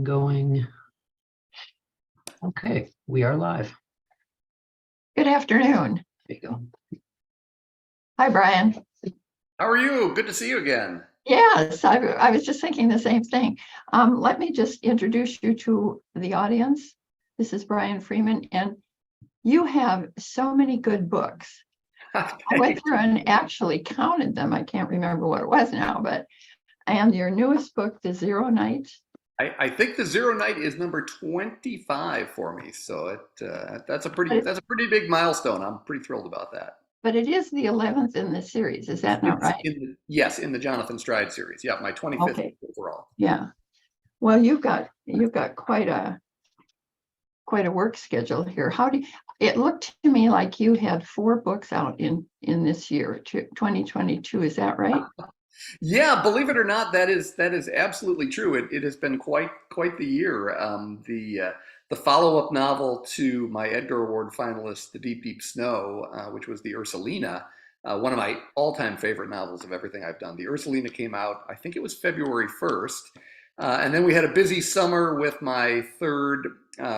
Going. Okay, we are live. Good afternoon. There you go. Hi, Brian. How are you? Good to see you again. Yes, I was just thinking the same thing. Let me just introduce you to the audience. This is Brian Freeman, and you have so many good books. I went through and actually counted them. I can't remember what it was now, and your newest book, The Zero Night. I think the Zero Night is number 25 for me, so that's a pretty big milestone. I'm pretty thrilled about that. But it is the 11th in the series, is that not right? Yes, in the Jonathan Stride series. Yeah, my 25th overall. Yeah. Well, you've got quite a work schedule here. It looked to me like you had 4 books out in this year, 2022. Is that right? Yeah, believe it or not, that is absolutely true. It has been quite the year. The follow-up novel to my Edgar Award finalist, The Deep Deep Snow, which was the Ursulina, one of my all-time favorite novels of everything I've done. The Ursulina came out, I think it was February 1st. And then we had a busy summer with my third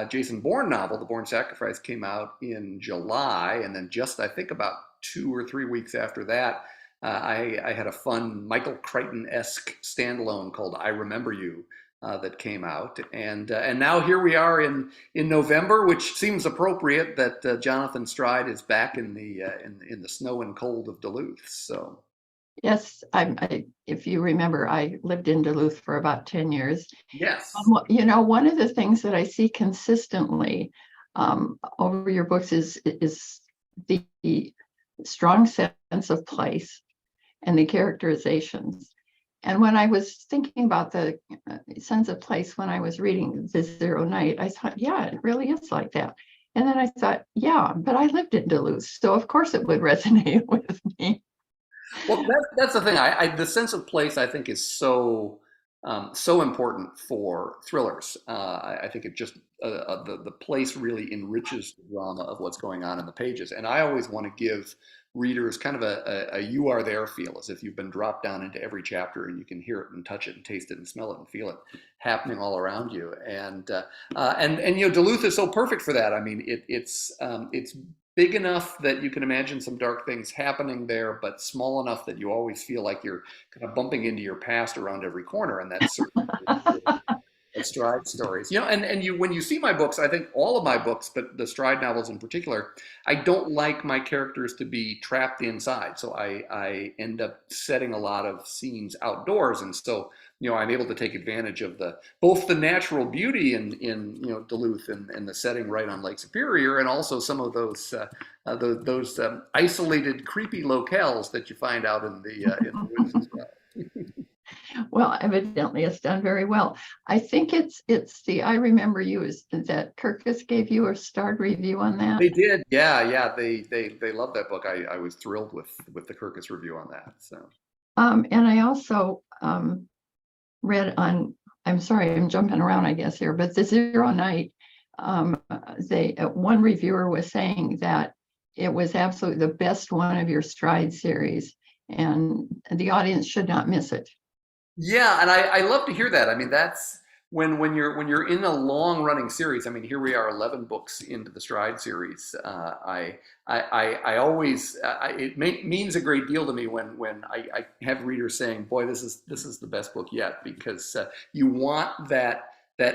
Jason Bourne novel, The Bourne Sacrifice, came out in July. And then just, I think, about 2 or 3 weeks after that, I had a fun Michael Crichton-esque standalone called I Remember You that came out. And now here we are in November, which seems appropriate that Jonathan Stride is back in the snow and cold of Duluth. So. Yes, if you remember, I lived in Duluth for about 10 years. Yes. One of the things that I see consistently over your books is the strong sense of place and the characterizations. And when I was thinking about the sense of place when I was reading The Zero Night, I thought, yeah, it really is like that. And then I thought, yeah, but I lived in Duluth, so of course it would resonate with me. Well, that's the thing. The sense of place, I think, is so important for thrillers. I think it just the place really enriches the drama of what's going on in the pages. And I always want to give readers kind of a you are there feel, as if you've been dropped down into every chapter and you can hear it and touch it and taste it and smell it and feel it happening all around you. And Duluth is so perfect for that. I mean, it's big enough that you can imagine some dark things happening there, but small enough that you always feel like you're kind of bumping into your past around every corner. And that's certainly the Stride stories. When you see my books, I think all of my books, but the Stride novels in particular, I don't like my characters to be trapped inside. So I end up setting a lot of scenes outdoors. And so, I'm able to take advantage of both the natural beauty in Duluth and the setting right on Lake Superior, and also some of those isolated, creepy locales that you find out in the woods as well. Well, evidently it's done very well. I think it's the I Remember You is that Kirkus gave you a starred review on that. They did, yeah. They loved that book. I was thrilled with the Kirkus review on that. So. And I also read on. I'm sorry, I'm jumping around, I guess here, but The Zero Night. One reviewer was saying that it was absolutely the best one of your Stride series, and the audience should not miss it. Yeah, and I love to hear that. I mean, that's when you're in a long running series. I mean, here we are, 11 books into the Stride series. I always it means a great deal to me when I have readers saying, "Boy, this is the best book yet," because you want that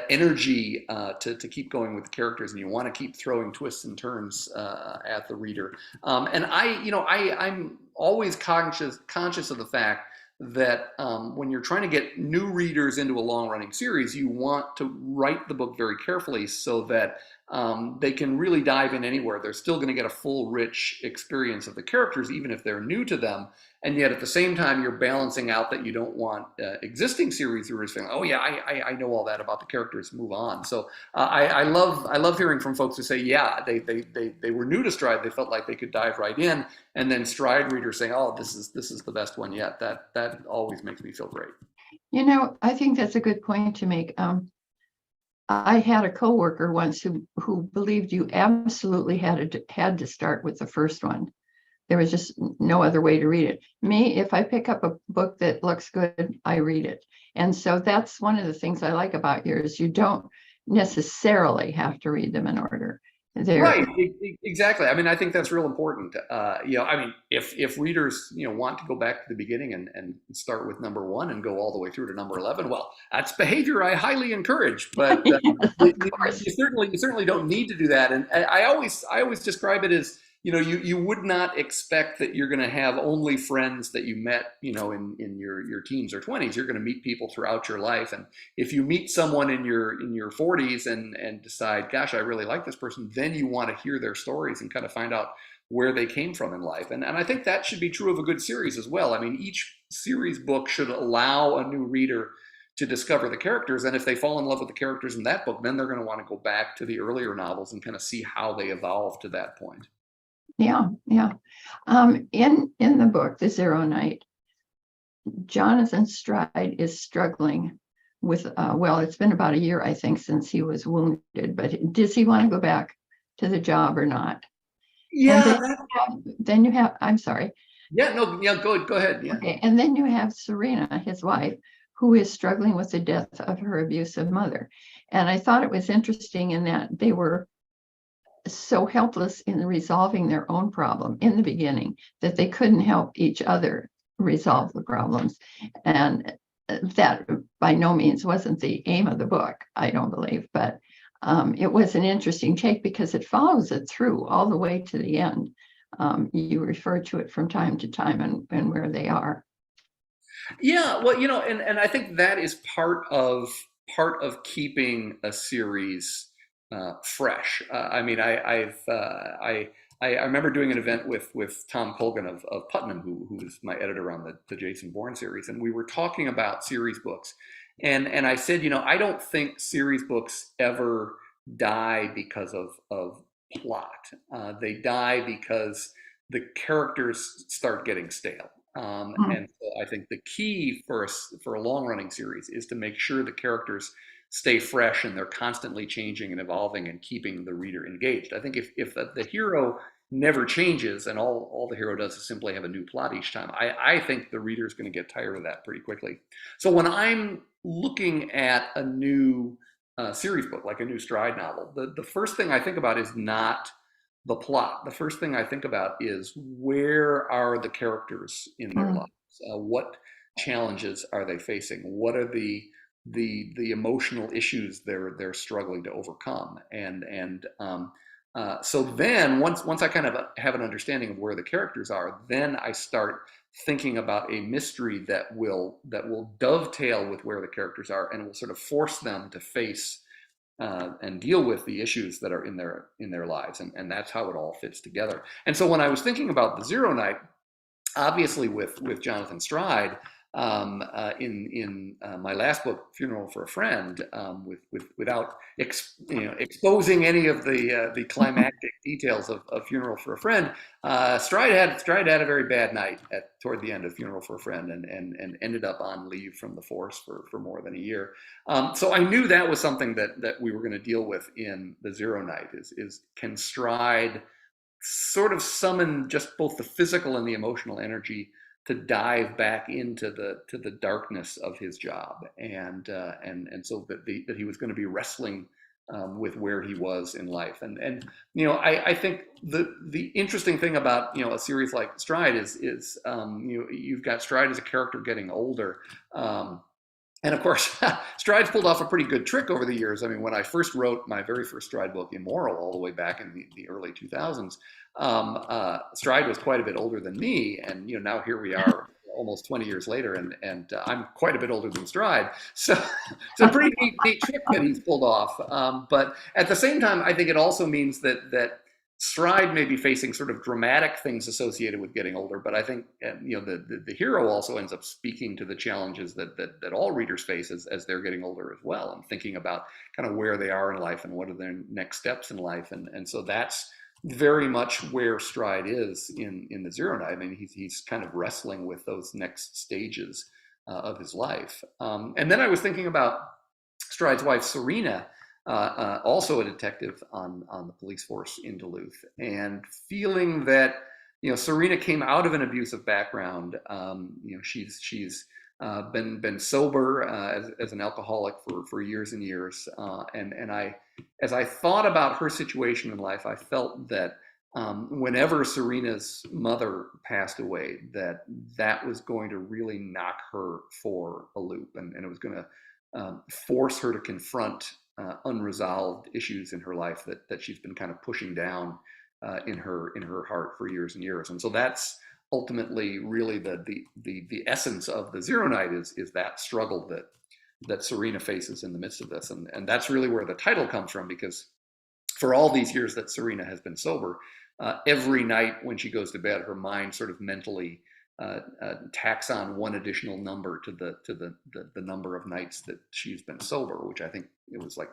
energy to keep going with the characters, and you want to keep throwing twists and turns at the reader. And I'm always conscious of the fact that when you're trying to get new readers into a long-running series, you want to write the book very carefully so that they can really dive in anywhere. They're still going to get a full, rich experience of the characters, even if they're new to them. And yet, at the same time, you're balancing out that you don't want existing series readers saying, "Oh yeah, I know all that about the characters. Move on." So I love hearing from folks who say, "Yeah, they were new to Stride. They felt like they could dive right in," and then Stride readers saying, "Oh, this is the best one yet." That always makes me feel great. I think that's a good point to make. I had a coworker once who believed you absolutely had to start with the first one. there was just no other way to read it. Me, if I pick up a book that looks good, I read it. And so that's one of the things I like about yours. You don't necessarily have to read them in order. Right, They're, exactly. I mean, I think that's real important. I mean, if readers, want to go back to the beginning and start with number one and go all the way through to number 11, well, that's behavior I highly encourage. But yes, you, of you, course. you certainly don't need to do that. And I always describe it as, you would not expect that you're going to have only friends that you met, in your teens or 20s. You're going to meet people throughout your life, and if you meet someone in your 40s and decide, gosh, I really like this person, then you want to hear their stories and kind of find out where they came from in life. And I think that should be true of a good series as well. I mean, each series book should allow a new reader to discover the characters. And if they fall in love with the characters in that book, then they're going to want to go back to the earlier novels and kind of see how they evolved to that point. Yeah, yeah. In the book, The Zero Night, Jonathan Stride is struggling with, well, it's been about a year, I think, since he was wounded, but does he want to go back to the job or not? And Yeah, then you have, I'm sorry. yeah, no, yeah, go ahead. Yeah. Okay, and then you have Serena, his wife, who is struggling with the death of her abusive mother. And I thought it was interesting in that they were so helpless in resolving their own problem in the beginning that they couldn't help each other resolve the problems. And that by no means wasn't the aim of the book, I don't believe, but it was an interesting take because it follows it through all the way to the end. You refer to it from time to time and where they are. Yeah, well, and I think that is part of keeping a series fresh. I mean, I remember doing an event with Tom Colgan of Putnam, who was my editor on the Jason Bourne series, and we were talking about series books, and I said, I don't think series books ever die because of plot. They die because the characters start getting stale. And so I think the key for a long running series is to make sure the characters stay fresh and they're constantly changing and evolving and keeping the reader engaged. I think if the hero never changes and all the hero does is simply have a new plot each time, I think the reader is going to get tired of that pretty quickly. So when I'm looking at a new series book, like a new Stride novel, the first thing I think about is not the plot. The first thing I think about is, where are the characters in their lives? What challenges are they facing? What are the emotional issues they're struggling to overcome? So then once I kind of have an understanding of where the characters are, then I start thinking about a mystery that will dovetail with where the characters are and will sort of force them to face and deal with the issues that are in their lives, and that's how it all fits together. And so when I was thinking about The Zero Night, obviously with Jonathan Stride, in my last book, Funeral for a Friend, without exposing any of the climactic details of Funeral for a Friend, Stride had a very bad night toward the end of Funeral for a Friend, and ended up on leave from the force for more than a year. So I knew that was something that we were going to deal with in The Zero Night. Is can Stride sort of summon just both the physical and the emotional energy to dive back into the darkness of his job, and so that he was going to be wrestling with where he was in life. And I think the interesting thing about a series like Stride is you've got Stride as a character getting older. And of course, Stride's pulled off a pretty good trick over the years. I mean, when I first wrote my very first Stride book, Immoral, all the way back in the early 2000s, Stride was quite a bit older than me. And now here we are almost 20 years later, and I'm quite a bit older than Stride. So it's a pretty neat trick that he's pulled off. But at the same time, I think it also means that Stride may be facing sort of dramatic things associated with getting older, but I think the hero also ends up speaking to the challenges that all readers face as they're getting older as well, and thinking about kind of where they are in life and what are their next steps in life, and so that's very much where Stride is in The Zero Night. I mean, he's kind of wrestling with those next stages of his life. And then I was thinking about Stride's wife, Serena, also a detective on the police force in Duluth, and feeling that Serena came out of an abusive background. She's been sober as an alcoholic for years and years. And as I thought about her situation in life, I felt that whenever Serena'S mother passed away, that was going to really knock her for a loop, and it was going to force her to confront unresolved issues in her life that she's been kind of pushing down in her heart for years and years. And so that's ultimately really the essence of the Zero Night is that struggle that Serena faces in the midst of this. And that's really where the title comes from, because for all these years that Serena has been sober, every night when she goes to bed, her mind sort of mentally tacks on one additional number to the number of nights that she's been sober, which I think it was like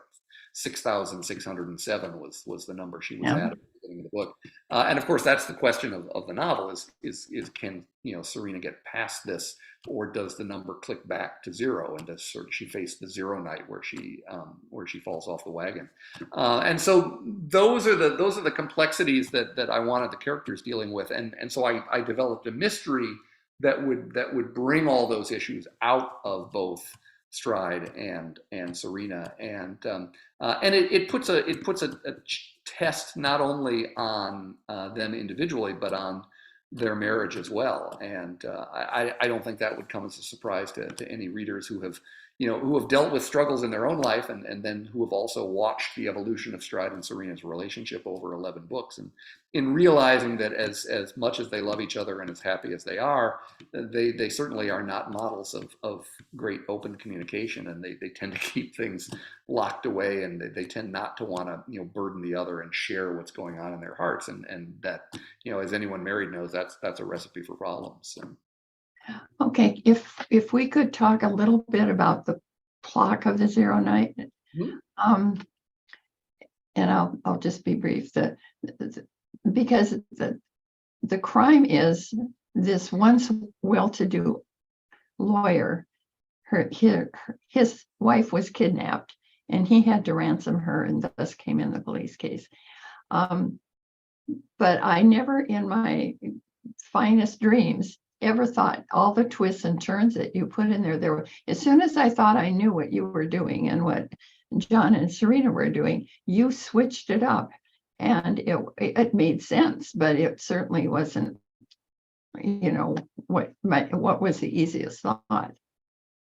6,607 was the number she was at the beginning of the book. And of course, that's the question of the novel is can Serena get past this, or does the number click back to zero, and does she face the zero night where she falls off the wagon? And so those are the complexities that I wanted the characters dealing with, and so I developed a mystery that would bring all those issues out of both Stride and Serena, and it puts a test not only on them individually, but on their marriage as well. And I don't think that would come as a surprise to any readers who have dealt with struggles in their own life, and then who have also watched the evolution of Stride and Serena's relationship over 11 books, and in realizing that as much as they love each other and as happy as they are, they certainly are not models of great open communication, and they tend to keep things locked away, and they tend not to want to burden the other and share what's going on in their hearts, and that as anyone married knows, that's a recipe for problems. So. Okay, if we could talk a little bit about the plot of the Zero Night, and I'll just be brief. Because the crime is this once well-to-do lawyer, his wife was kidnapped, and he had to ransom her, and thus came in the police case. But I never, in my finest dreams, ever thought all the twists and turns that you put in there. As soon as I thought I knew what you were doing and what John and Serena were doing, you switched it up, and it made sense, but it certainly wasn't what was the easiest thought.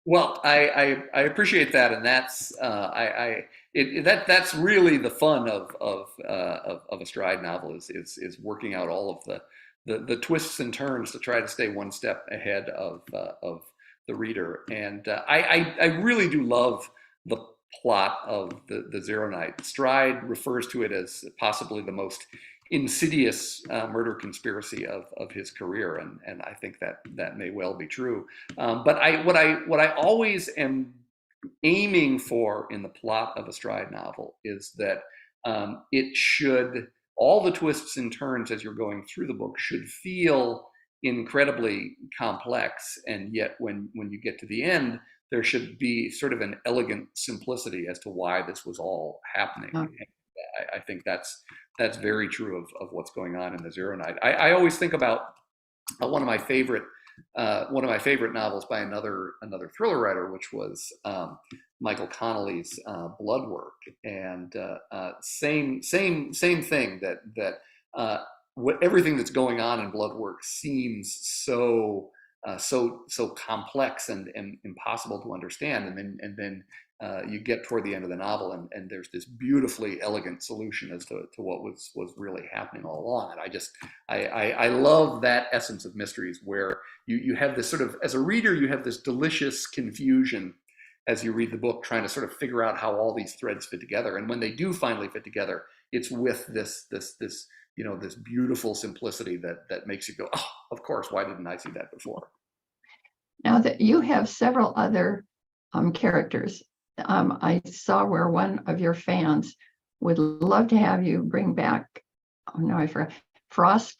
Well, I appreciate that, and that's that's really the fun of a Stride novel is working out all of the twists and turns to try to stay one step ahead of the reader. And I really do love the plot of the Zero Night. Stride refers to it as possibly the most insidious murder conspiracy of his career, and I think that may well be true. But what I always am aiming for in the plot of a Stride novel is that it should, all the twists and turns as you're going through the book should feel incredibly complex, and yet when you get to the end, there should be sort of an elegant simplicity as to why this was all happening. I think that's very true of what's going on in the Zero Night. I always think about one of my favorite novels by another thriller writer, which was Michael Connelly's Bloodwork, and same thing, that everything that's going on in Bloodwork seems so complex and impossible to understand, and then you get toward the end of the novel, and there's this beautifully elegant solution as to what was really happening all along. And I love that essence of mysteries, where you have this sort of, as a reader, you have this delicious confusion as you read the book, trying to sort of figure out how all these threads fit together. And when they do finally fit together, it's with this beautiful simplicity that makes you go, oh, of course, why didn't I see that before? Now that you have several other characters, I saw where one of your fans would love to have you bring back, oh no, I forgot, Frost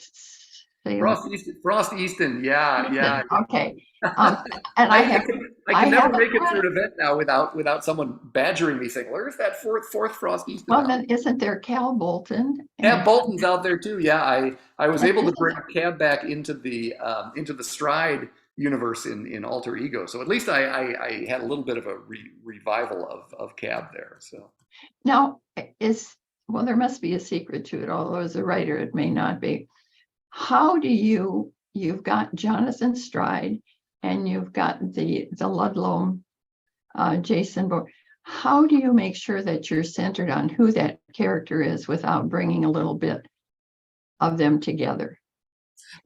Easton. Yeah. Okay. Um, and I I can never haven't make it through read. an event now without someone badgering me saying, "Where's that fourth Frosty Well, Snell?" then isn't there Cal Bolton Yeah, and Bolton's out there too. Yeah, I was able to isn't bring Cab back into the Stride universe in Alter Ego. So at least I had a little bit of a revival of Cab there. So now is well, there must be a secret to it, although as a writer it may not be. How do you've got Jonathan Stride and you've got the Ludlow Jason Bourne. How do you make sure that you're centered on who that character is without bringing a little bit of them together?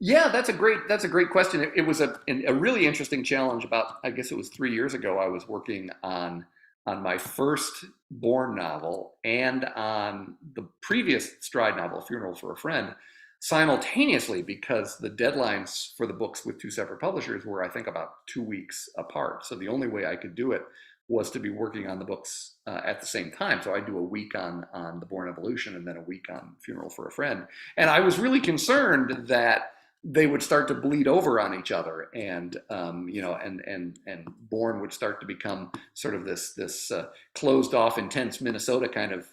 yeah, that's a great question. It was a really interesting challenge. About I guess it was 3 years ago. I was working on my first Bourne novel and on the previous Stride novel, Funeral for a Friend, simultaneously because the deadlines for the books with two separate publishers were, I think, about 2 weeks apart. So the only way I could do it was to be working on the books at the same time. So I do a week on the Bourne Evolution and then a week on Funeral for a Friend. And I was really concerned that they would start to bleed over on each other, and and Bourne would start to become sort of this closed off, intense Minnesota kind of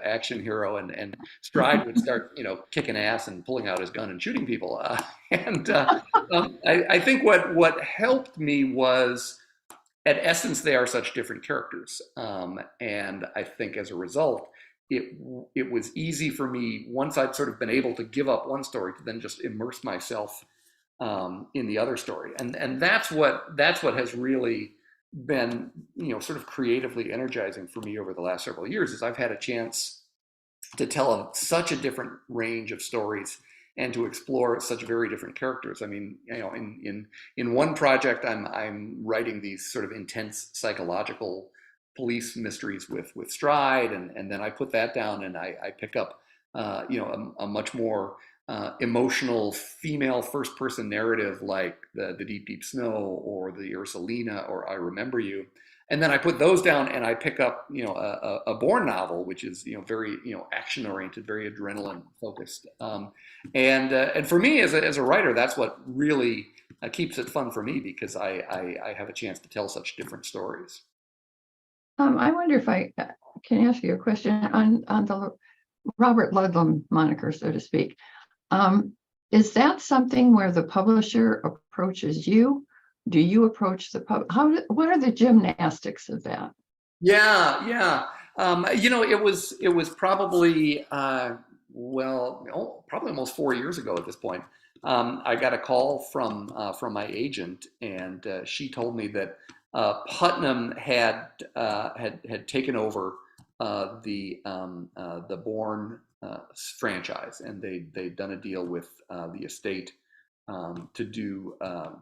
action hero, and Stride would start kicking ass and pulling out his gun and shooting people. And I think what helped me was, at essence, they are such different characters, and I think as a result, it was easy for me once I'd sort of been able to give up one story to then just immerse myself in the other story, and that's what has really been sort of creatively energizing for me over the last several years, is I've had a chance to tell such a different range of stories and to explore such very different characters. I mean, in one project, I'm writing these sort of intense psychological police mysteries with Stride, and then I put that down and I pick up a much more emotional female first person narrative like the Deep Deep Snow or the Ursulina or I Remember You. And then I put those down and I pick up, a Bourne novel, which is, very, action oriented, very adrenaline focused. And for me as a writer, that's what really keeps it fun for me, because I have a chance to tell such different stories. I wonder if I can ask you a question on the Robert Ludlum moniker, so to speak. Is that something where the publisher approaches you? Do you approach the what are the gymnastics of that? Yeah, yeah. It was probably probably almost 4 years ago at this point. I got a call from my agent, and she told me that Putnam had taken over the Bourne franchise, and they'd done a deal with the estate to do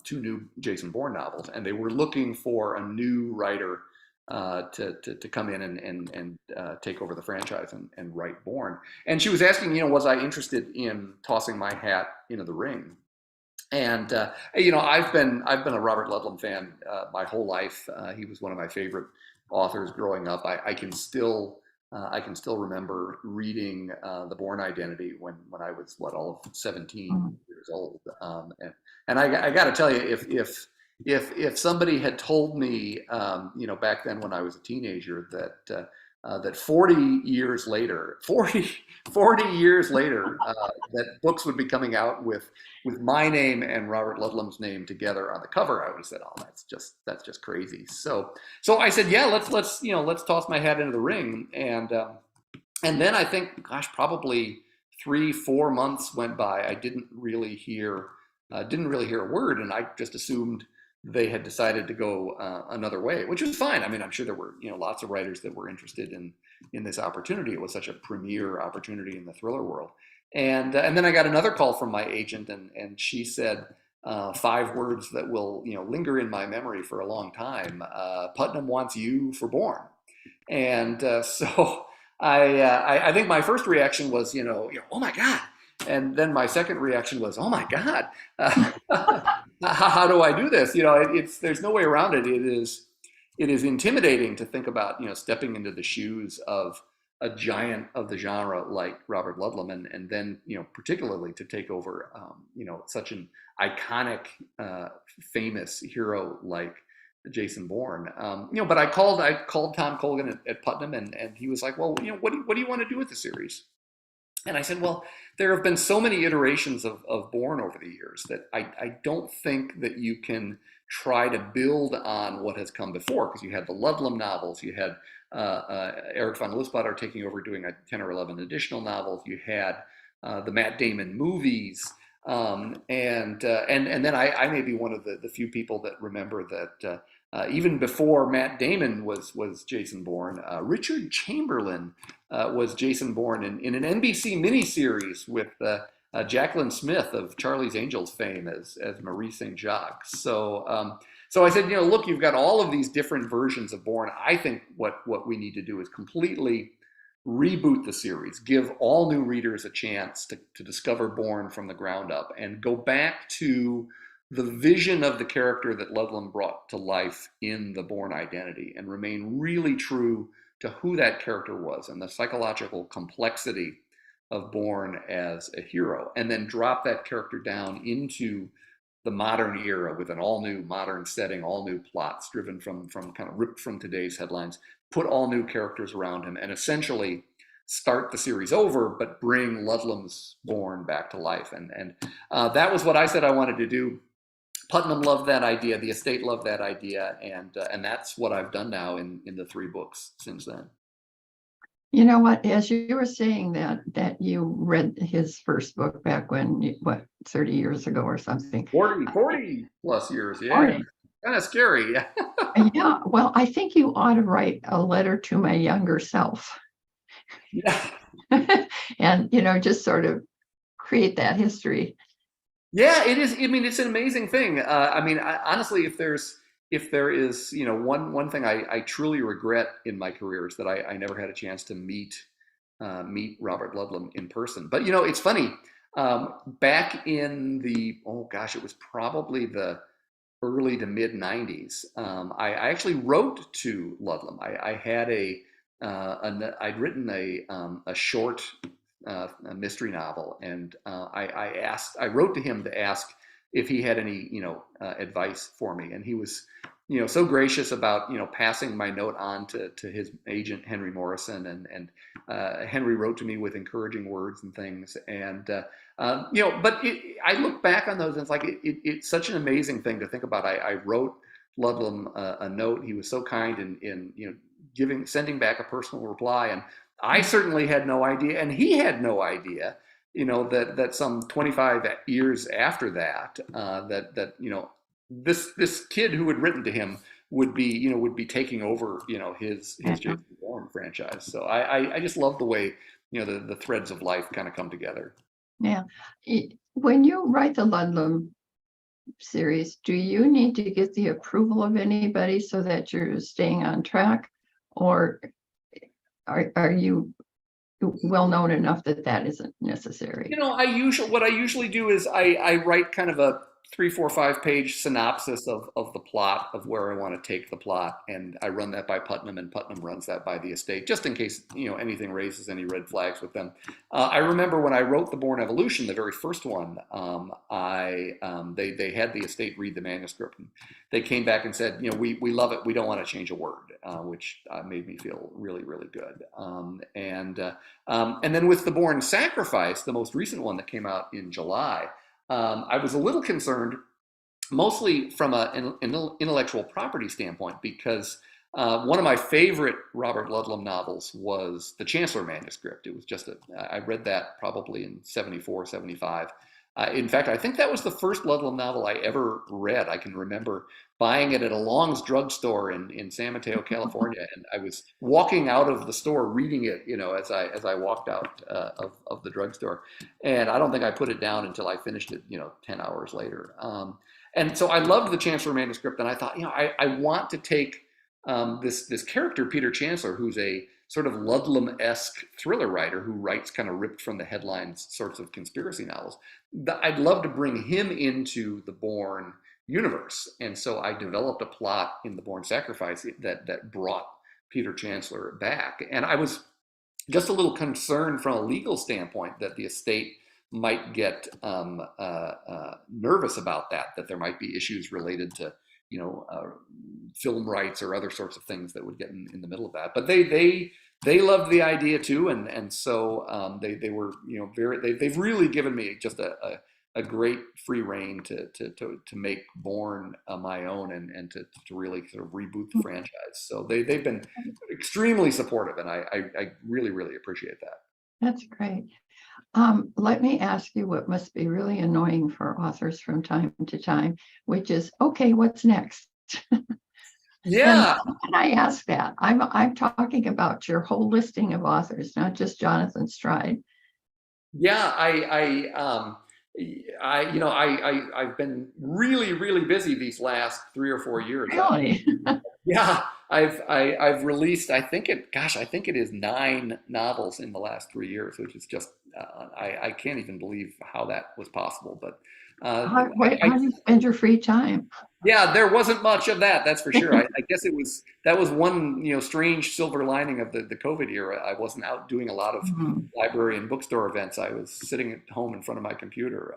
two new Jason Bourne novels, and they were looking for a new writer to come in and take over the franchise and write Bourne. And she was asking, was I interested in tossing my hat into the ring? And I've been a Robert Ludlum fan my whole life. He was one of my favorite authors growing up. I can still remember reading The Bourne Identity when I was all of 17 years old. And I got to tell you, if somebody had told me, back then when I was a teenager, that 40 years later, that books would be coming out with my name and Robert Ludlum's name together on the cover, I would have said, "Oh, that's just crazy." So I said, "Yeah, let's toss my hat into the ring." And then I think, gosh, probably 3-4 months went by. I didn't really hear a word, and I just assumed they had decided to go another way, which was fine. I mean, I'm sure there were lots of writers that were interested in this opportunity. It was such a premier opportunity in the thriller world. And then I got another call from my agent, and she said 5 words that will linger in my memory for a long time. Putnam wants you for Bourne. And so I think my first reaction was oh my God. And then my second reaction was, oh my God, how do I do this? There's no way around it. It is intimidating to think about stepping into the shoes of a giant of the genre like Robert Ludlum, and then particularly to take over such an iconic, famous hero like Jason Bourne. But I called Tom Colgan at Putnam, and he was like, well, what do you want to do with the series? And I said, well, there have been so many iterations of Bourne over the years that I don't think that you can try to build on what has come before, because you had the Ludlum novels, you had Eric von Lustbader taking over doing 10 or 11 additional novels, you had the Matt Damon movies, and then I may be one of the few people that remember that even before Matt Damon was Jason Bourne, Richard Chamberlain was Jason Bourne in an NBC miniseries with Jacqueline Smith of Charlie's Angels fame as Marie St. Jacques. So I said, look, you've got all of these different versions of Bourne. I think what we need to do is completely reboot the series, give all new readers a chance to discover Bourne from the ground up, and go back to the vision of the character that Ludlum brought to life in the Bourne identity, and remain really true to who that character was and the psychological complexity of Bourne as a hero, and then drop that character down into the modern era with an all-new modern setting, all new plots driven from kind of ripped from today's headlines, put all new characters around him, and essentially start the series over, but bring Ludlum's Bourne back to life. And that was what I said I wanted to do. Putnam loved that idea. The estate loved that idea, and that's what I've done now in the 3 books since then. You know what? As you were saying that you read his first book back when, 30 years ago or something. 40 plus years, yeah. 40. Kind of scary. Yeah. Well, I think you ought to write a letter to my younger self. Yeah. And, just sort of create that history. Yeah, it is. I mean, it's an amazing thing. Honestly, if there is, one thing I truly regret in my career is that I never had a chance to meet Robert Ludlum in person. But it's funny. Back in it was probably the early to mid '90s. I actually wrote to Ludlum. I had I'd written a short a mystery novel, and I wrote to him to ask if he had any advice for me, and he was so gracious about passing my note on to his agent Henry Morrison, and Henry wrote to me with encouraging words and things, and but I look back on those and it's like it's such an amazing thing to think about. I wrote Ludlum a note. He was so kind in sending back a personal reply, and I certainly had no idea, and he had no idea, that some 25 years after that, this kid who had written to him would be taking over, his Jason Bourne franchise. So I just love the way, the threads of life kind of come together. Yeah. When you write the Ludlum series, do you need to get the approval of anybody so that you're staying on track, or are you well known enough that isn't necessary? What I usually do is I write kind of a 3, 4, 5-page synopsis of the plot, of where I want to take the plot, and I run that by Putnam, and Putnam runs that by the estate, just in case anything raises any red flags with them. I remember when I wrote the Bourne Evolution, the very first one, they had the estate read the manuscript, and they came back and said, we love it, we don't want to change a word, which made me feel really, really good. And then with the Bourne Sacrifice, the most recent one that came out in July, I was a little concerned, mostly from an intellectual property standpoint, because one of my favorite Robert Ludlum novels was the Chancellor manuscript. It was I read that probably in 74, 75. In fact, I think that was the first Ludlum novel I ever read. I can remember buying it at a Long's drugstore in San Mateo, California, and I was walking out of the store reading it, as I walked out of the drugstore, and I don't think I put it down until I finished it, 10 hours later. And so I loved the Chancellor manuscript, and I thought, I want to take this character, Peter Chancellor, who's a sort of Ludlum-esque thriller writer who writes kind of ripped from the headlines sorts of conspiracy novels. I'd love to bring him into the Bourne universe. And so I developed a plot in the Bourne Sacrifice that brought Peter Chancellor back. And I was just a little concern from a legal standpoint that the estate might get nervous about that there might be issues related to, film rights or other sorts of things that would get in the middle of that. But they loved the idea too, and so they were, they've really given me just a great free reign to make Bourne my own, and to really sort of reboot the franchise. So they've been extremely supportive, and I really, really appreciate that. That's great. Let me ask you what must be really annoying for authors from time to time, which is, okay, what's next? Yeah. And I ask that. I'm talking about your whole listing of authors, not just Jonathan Stride. Yeah, I've been really, really busy these last 3 or 4 years. Really? Yeah, I've released, I think it is 9 novels in the last 3 years, which is just I can't even believe how that was possible. But How do you spend your free time? yeah, there wasn't much of that, that's for sure. I guess that was one, strange silver lining of the COVID era. I wasn't out doing a lot of Mhm. library and bookstore events. I was sitting at home in front of my computer.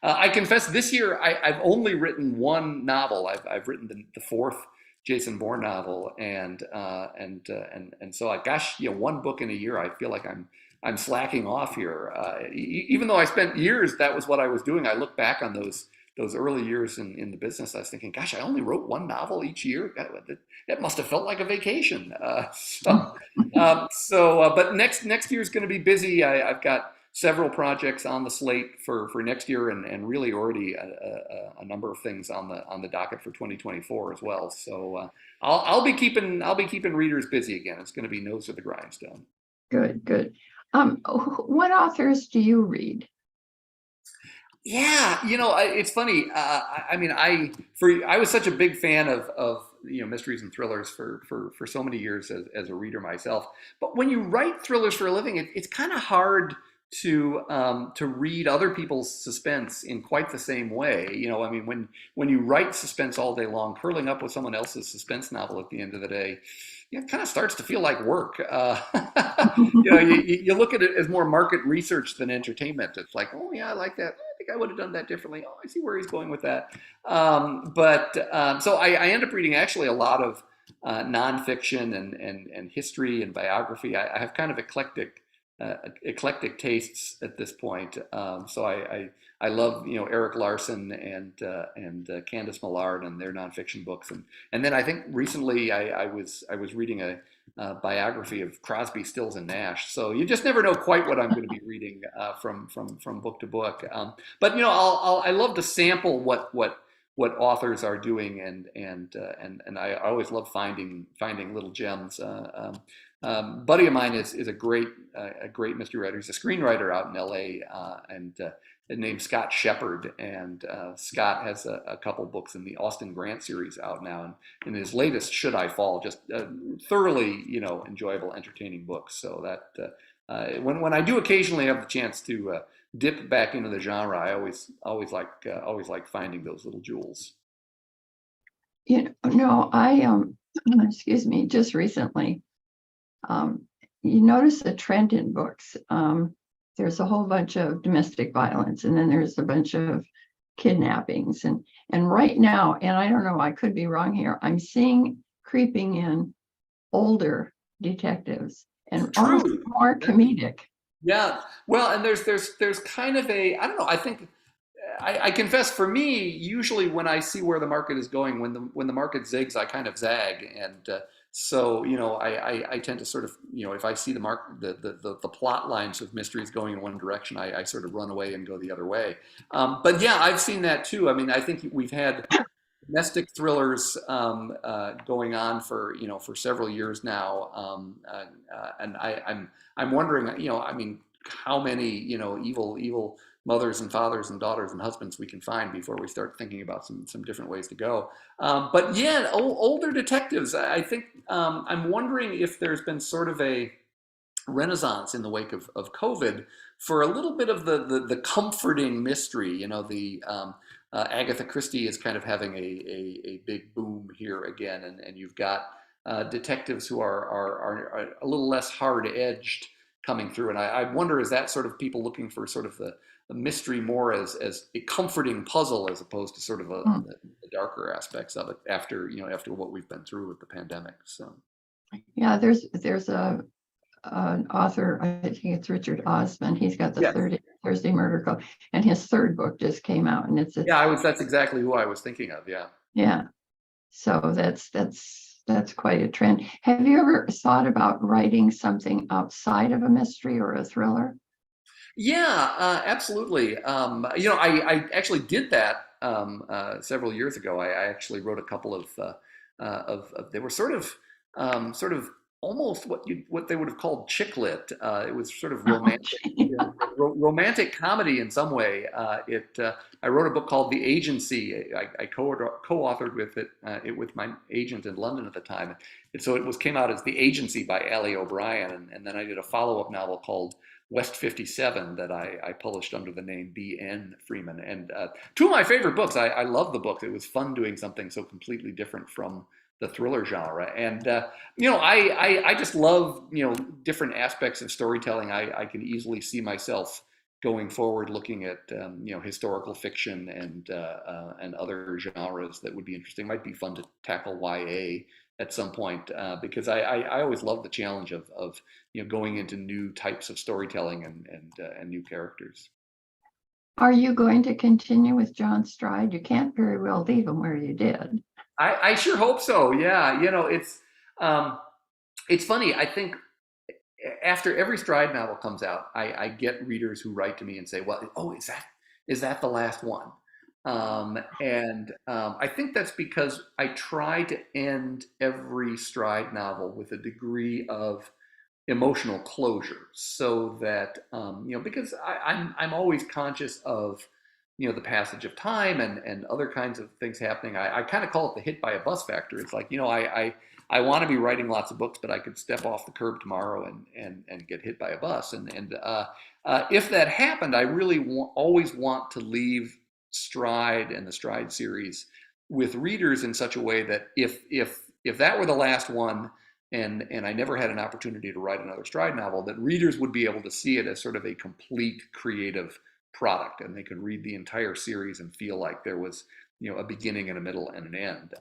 I confess, this year I've only written one novel. I've written the fourth Jason Bourne novel, and so gosh, one book in a year. I feel like I'm slacking off here. Even though I spent years, that was what I was doing. I look back on those early years in the business, I was thinking, gosh, I only wrote one novel each year. That must have felt like a vacation. But next year is going to be busy. I've got several projects on the slate for next year, and really already a number of things on the docket for 2024 as well. So I'll be keeping readers busy again. It's going to be nose to the grindstone. Good, good. What authors do you read? Yeah, it's funny. I was such a big fan of mysteries and thrillers for so many years as a reader myself. But when you write thrillers for a living, it's kind of hard to read other people's suspense in quite the same way. When you write suspense all day long, curling up with someone else's suspense novel at the end of the day, it kind of starts to feel like work. You look at it as more market research than entertainment. It's like, oh yeah, I like that. I think I would have done that differently. Oh, I see where he's going with that. So I end up reading actually a lot of nonfiction and history and biography. I have kind of eclectic tastes at this point. So I love Eric Larson and Candace Millard and their nonfiction books, and then I think recently I was reading a biography of Crosby, Stills and Nash. So you just never know quite what I'm going to be reading from book to book. But I love to sample what authors are doing, and I always love finding little gems. Buddy of mine is a great mystery writer. He's a screenwriter out in L.A. And named Scott Shepard, and Scott has a couple books in the Austin Grant series out now, and in his latest Should I Fall, just thoroughly enjoyable, entertaining books. So that when I do occasionally have the chance to dip back into the genre, I always like finding those little jewels. I excuse me, just recently, you notice a trend in books. There's a whole bunch of domestic violence, and then there's a bunch of kidnappings, and right now, and I don't know, I could be wrong here, I'm seeing creeping in older detectives and almost more comedic. Yeah, well, and there's kind of I don't know. I think I confess, for me, usually when I see where the market is going, when the market zigs, I kind of zag, and so I tend to sort of if I see the plot lines of mysteries going in one direction, I sort of run away and go the other way. But yeah, I've seen that too. I mean, I think we've had domestic thrillers going on for several years now, and I'm wondering, I mean, how many evil mothers and fathers and daughters and husbands we can find before we start thinking about some different ways to go. But yeah, older detectives. I think I'm wondering if there's been sort of a renaissance in the wake of COVID for a little bit of the comforting mystery. The Agatha Christie is kind of having a big boom here again, and you've got detectives who are a little less hard edged. coming through. And I wonder, is that sort of people looking for sort of the mystery more as a comforting puzzle as opposed to sort of Hmm. the darker aspects of it after, after what we've been through with the pandemic. So Yeah, there's an author, I think it's Richard Osman. He's got the yes, 30 Thursday Murder Club, and his third book just came out, and yeah, that's exactly who I was thinking of. Yeah. yeah. So that's quite a trend. Have you ever thought about writing something outside of a mystery or a thriller? Yeah, absolutely. I actually did that several years ago. I actually wrote a couple they were sort of almost what they would have called chick lit. It was sort of romantic, Okay. romantic comedy in some way. I wrote a book called The Agency. I co-authored it with my agent in London at the time. And so came out as The Agency by Ali O'Brien, and then I did a follow-up novel called West 57 that I published under the name B.N. Freeman. And two of my favorite books. I love the books. It was fun doing something so completely different from the thriller genre. And, I just love, different aspects of storytelling. I can easily see myself going forward looking at, historical fiction and other genres that would be interesting. Might be fun to tackle YA at some point because I always love the challenge of going into new types of storytelling and new characters. Are you going to continue with John Stride? You can't very well leave him where you did. I sure hope so. Yeah, it's funny. I think after every Stride novel comes out, I get readers who write to me and say, "Well, oh, is that the last one?" I think that's because I try to end every Stride novel with a degree of emotional closure, so that because I'm always conscious of the passage of time and other kinds of things happening. I kind of call it the hit by a bus factor. It's like I want to be writing lots of books, but I could step off the curb tomorrow and get hit by a bus. If that happened, I really always want to leave Stride and the Stride series with readers in such a way that if that were the last one and I never had an opportunity to write another Stride novel, that readers would be able to see it as sort of a complete creative product, and they could read the entire series and feel like there was a beginning and a middle and an end.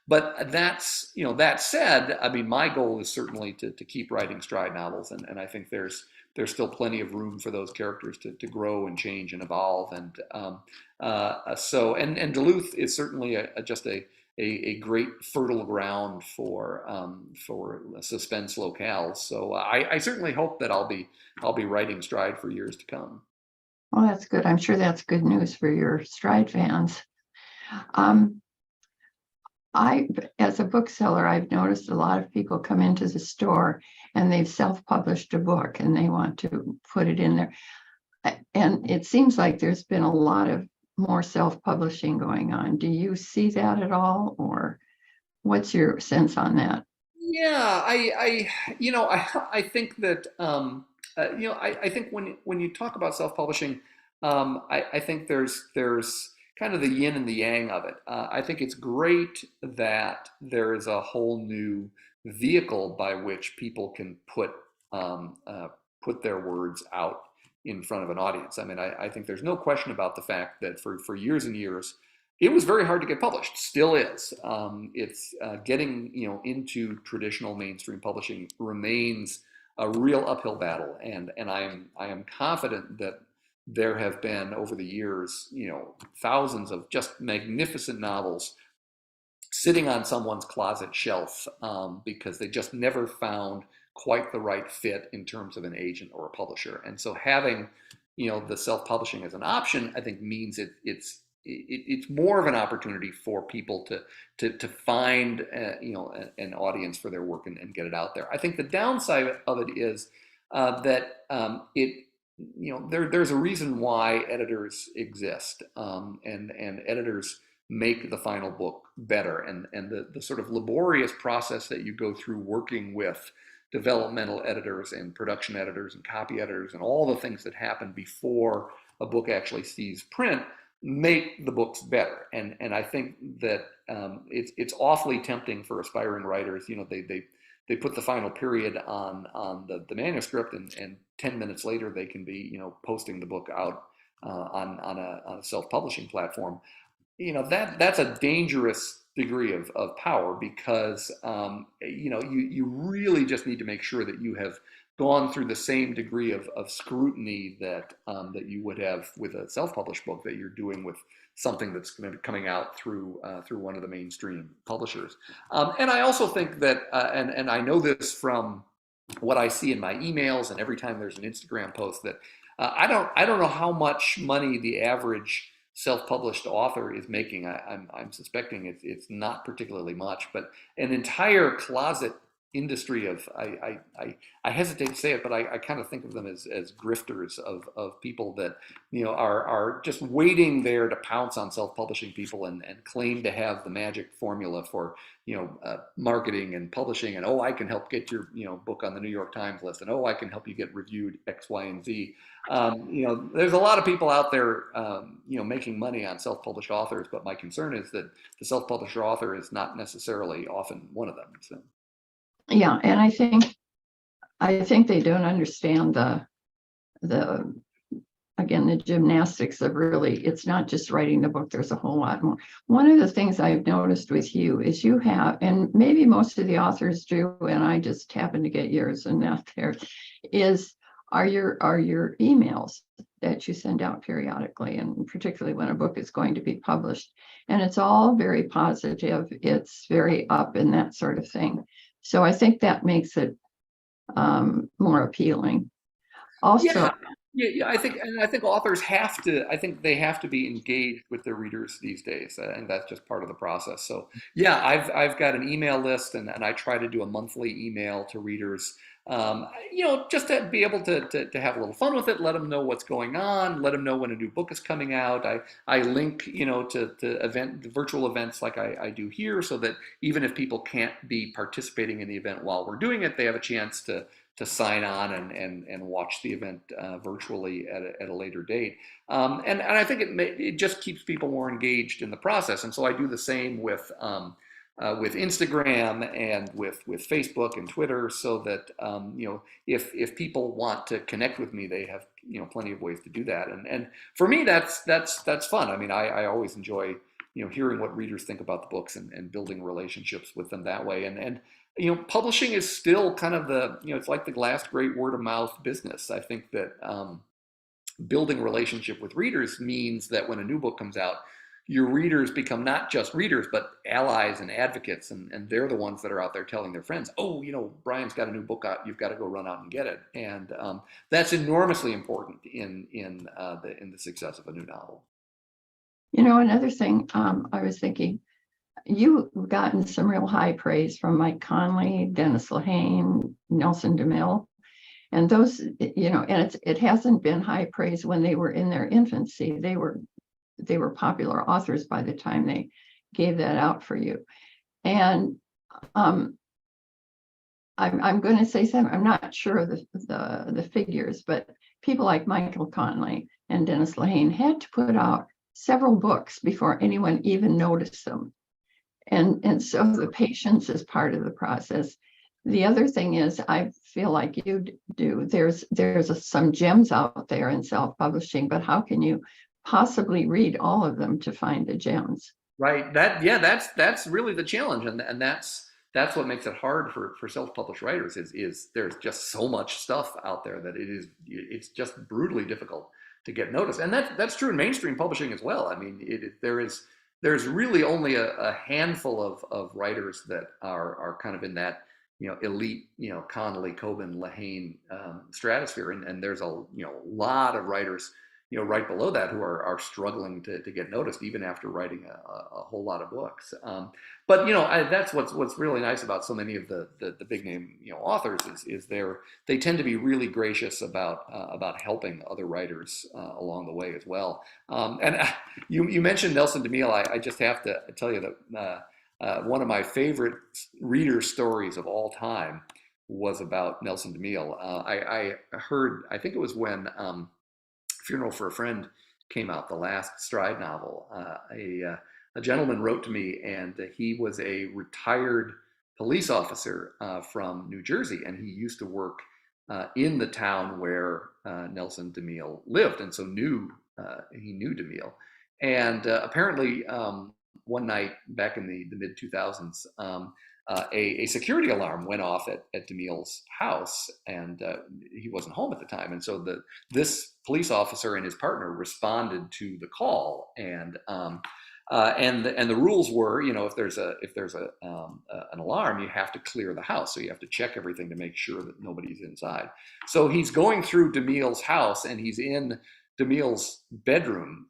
But that said, I mean, my goal is certainly to keep writing Stride novels, and I think there's still plenty of room for those characters to grow and change and evolve. And Duluth is certainly just a great fertile ground for suspense locales. So I certainly hope that I'll be writing Stride for years to come. Well, that's good. I'm sure that's good news for your Stride fans. Um, as a bookseller, I've noticed a lot of people come into the store and they've self-published a book and they want to put it in there. And it seems like there's been a lot of more self-publishing going on. Do you see that at all, or what's your sense on that? Yeah, I think that I think when you talk about self-publishing, I think there's kind of the yin and the yang of it. I think it's great that there is a whole new vehicle by which people can put their words out in front of an audience. I mean, I think there's no question about the fact that for years and years, it was very hard to get published. Still is. It's getting into traditional mainstream publishing remains a real uphill battle, and I am confident that there have been over the years thousands of just magnificent novels sitting on someone's closet shelf because they just never found quite the right fit in terms of an agent or a publisher. And so having the self-publishing as an option, I think means it's more of an opportunity for people to find an audience for their work and get it out there. I think the downside of it is that there's a reason why editors exist, and editors make the final book better, and the sort of laborious process that you go through working with developmental editors and production editors and copy editors and all the things that happen before a book actually sees print make the books better. And I think that it's awfully tempting for aspiring writers. they put the final period on the manuscript, and 10 minutes later they can be, posting the book out on a self-publishing platform. That's a dangerous degree of power, because you really just need to make sure that you have gone through the same degree of scrutiny that you would have with a self-published book that you're doing with something that's going to be coming out through one of the mainstream publishers. And I also think that, and I know this from what I see in my emails and every time there's an Instagram post, that I don't know how much money the average self-published author is making. I'm suspecting it's not particularly much, but an entire closet industry of, I hesitate to say it, but I kind of think of them as grifters of people that are just waiting there to pounce on self-publishing people and claim to have the magic formula for marketing and publishing, and oh, I can help get your book on the New York Times list, and oh, I can help you get reviewed X, Y, and Z. There's a lot of people out there, making money on self-published authors, but my concern is that the self-published author is not necessarily often one of them. So. Yeah, and I think they don't understand the again, the gymnastics of really, it's not just writing the book, there's a whole lot more. One of the things I've noticed with you is you have, and maybe most of the authors do, and I just happen to get yours and not theirs, are your emails that you send out periodically, and particularly when a book is going to be published. And it's all very positive, it's very up and that sort of thing. So I think that makes it more appealing. Also, Yeah. I think authors have to. I think they have to be engaged with their readers these days, and that's just part of the process. So yeah, I've got an email list, and I try to do a monthly email to readers. Just to be able to have a little fun with it, let them know what's going on, let them know when a new book is coming out. I link to virtual events like I do here, so that even if people can't be participating in the event while we're doing it, they have a chance to sign on and watch the event virtually at a later date. And I think it just keeps people more engaged in the process. And so I do the same with Instagram and with Facebook and Twitter, so that if people want to connect with me, they have plenty of ways to do that. And for me, that's fun. I mean, I always enjoy hearing what readers think about the books, and building relationships with them that way. And publishing is still kind of it's like the last great word of mouth business. I think that building a relationship with readers means that when a new book comes out, your readers become not just readers, but allies and advocates, and they're the ones that are out there telling their friends, oh, Brian's got a new book out, you've got to go run out and get it. And that's enormously important in the success of a new novel. Another thing I was thinking, you've gotten some real high praise from Mike Conley, Dennis Lehane, Nelson DeMille, and those, and it hasn't been high praise when they were in their infancy. They were popular authors by the time they gave that out for you. And I'm going to say something, I'm not sure of the figures, but people like Michael Conley and Dennis Lehane had to put out several books before anyone even noticed them. And so the patience is part of the process. The other thing is, I feel like you do, there's some gems out there in self-publishing, but how can you possibly read all of them to find the gems? Right. That's really the challenge, and that's what makes it hard for self-published writers is there's just so much stuff out there that it's just brutally difficult to get noticed. And that's true in mainstream publishing as well. I mean, there's really only a handful of writers that are kind of in that elite Connolly, Coben, Lehane stratosphere, and there's a lot of writers right below that who are struggling to get noticed even after writing a whole lot of books. But that's what's really nice about so many of the big name authors is they tend to be really gracious about helping other writers along the way as well. And you mentioned Nelson DeMille. I just have to tell you that one of my favorite reader stories of all time was about Nelson DeMille. I heard, I think it was when Funeral for a Friend came out, the last Stride novel. A gentleman wrote to me, and he was a retired police officer from New Jersey, and he used to work in the town where Nelson DeMille lived, and so he knew DeMille. And apparently, one night back in the mid 2000s, a security alarm went off at DeMille's house, and he wasn't home at the time. And so this police officer and his partner responded to the call, and the rules were, if there's an alarm, you have to clear the house. So you have to check everything to make sure that nobody's inside. So he's going through DeMille's house, and he's in DeMille's bedroom,